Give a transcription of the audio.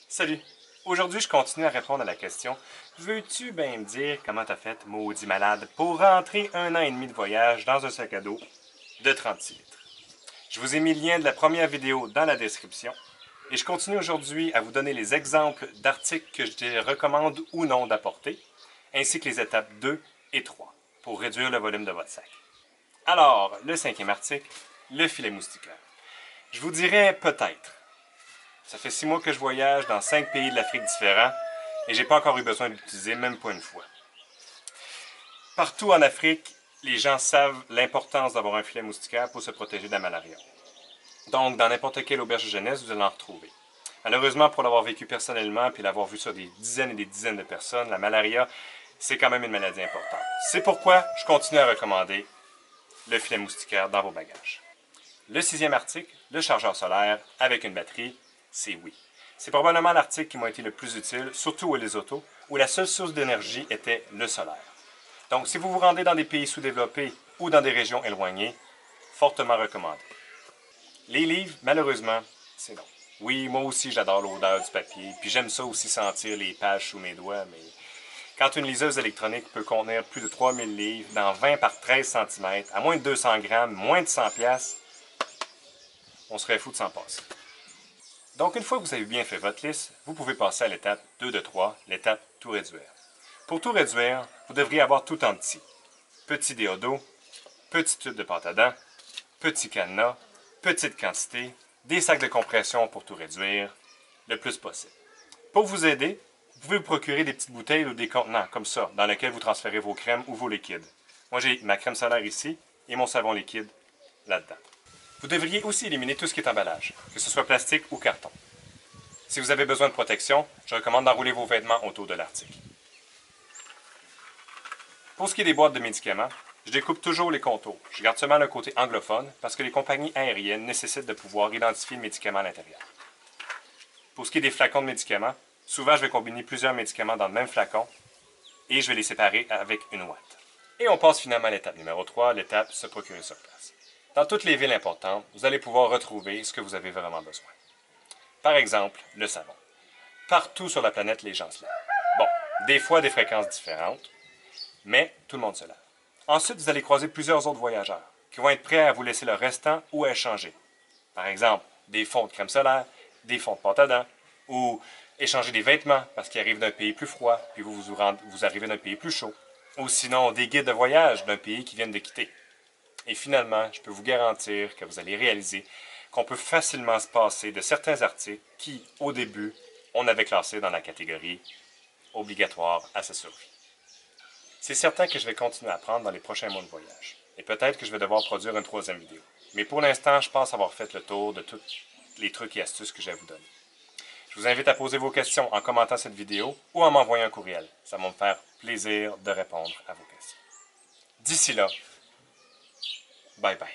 Salut! Aujourd'hui, je continue à répondre à la question « Veux-tu bien me dire comment t'as fait, maudit malade, pour rentrer 1 an et demi de voyage dans un sac à dos de 36 litres? » Je vous ai mis le lien de la première vidéo dans la description et je continue aujourd'hui à vous donner les exemples d'articles que je te recommande ou non d'apporter, ainsi que les étapes 2 et 3 pour réduire le volume de votre sac. Alors, le 5e article, le filet moustiquaire. Je vous dirais peut-être. Ça fait 6 mois que je voyage dans 5 pays de l'Afrique différents et j'ai pas encore eu besoin de l'utiliser, même pas une fois. Partout en Afrique, les gens savent l'importance d'avoir un filet moustiquaire pour se protéger de la malaria. Donc, dans n'importe quelle auberge de jeunesse, vous allez en retrouver. Malheureusement, pour l'avoir vécu personnellement et l'avoir vu sur des dizaines et des dizaines de personnes, la malaria, c'est quand même une maladie importante. C'est pourquoi je continue à recommander le filet moustiquaire dans vos bagages. Le 6e article, le chargeur solaire avec une batterie, c'est oui. C'est probablement l'article qui m'a été le plus utile, surtout les autos, où la seule source d'énergie était le solaire. Donc, si vous vous rendez dans des pays sous-développés ou dans des régions éloignées, fortement recommandé. Les livres, malheureusement, c'est non. Oui, moi aussi, j'adore l'odeur du papier, puis j'aime ça aussi sentir les pages sous mes doigts, mais quand une liseuse électronique peut contenir plus de 3000 livres dans 20 par 13 cm, à moins de 200 grammes, moins de 100 piastres, on serait fou de s'en passer. Donc, une fois que vous avez bien fait votre liste, vous pouvez passer à l'étape 2 de 3, l'étape tout réduire. Pour tout réduire, vous devriez avoir tout en petit. Petit déodo, petit tube de pâte à dents, petit cadenas, petite quantité, des sacs de compression pour tout réduire, le plus possible. Pour vous aider, vous pouvez vous procurer des petites bouteilles ou des contenants comme ça, dans lesquels vous transférez vos crèmes ou vos liquides. Moi, j'ai ma crème solaire ici et mon savon liquide là-dedans. Vous devriez aussi éliminer tout ce qui est emballage, que ce soit plastique ou carton. Si vous avez besoin de protection, je recommande d'enrouler vos vêtements autour de l'article. Pour ce qui est des boîtes de médicaments, je découpe toujours les contours. Je garde seulement le côté anglophone parce que les compagnies aériennes nécessitent de pouvoir identifier le médicament à l'intérieur. Pour ce qui est des flacons de médicaments, souvent je vais combiner plusieurs médicaments dans le même flacon et je vais les séparer avec une ouate. Et on passe finalement à l'étape numéro 3, l'étape se procurer sur place. Dans toutes les villes importantes, vous allez pouvoir retrouver ce que vous avez vraiment besoin. Par exemple, le savon. Partout sur la planète, les gens se lavent. Bon, des fois à des fréquences différentes, mais tout le monde se lave. Ensuite, vous allez croiser plusieurs autres voyageurs qui vont être prêts à vous laisser le restant ou à échanger. Par exemple, des fonds de crème solaire, des fonds de pâte à dents, ou échanger des vêtements parce qu'ils arrivent d'un pays plus froid, puis vous arrivez d'un pays plus chaud. Ou sinon, des guides de voyage d'un pays qui viennent de quitter. Et finalement, je peux vous garantir que vous allez réaliser qu'on peut facilement se passer de certains articles qui, au début, on avait classés dans la catégorie obligatoire à sa survie. C'est certain que je vais continuer à apprendre dans les prochains mois de voyage. Et peut-être que je vais devoir produire une 3e vidéo. Mais pour l'instant, je pense avoir fait le tour de tous les trucs et astuces que j'ai à vous donner. Je vous invite à poser vos questions en commentant cette vidéo ou en m'envoyant un courriel. Ça va me faire plaisir de répondre à vos questions. D'ici là, bye bye.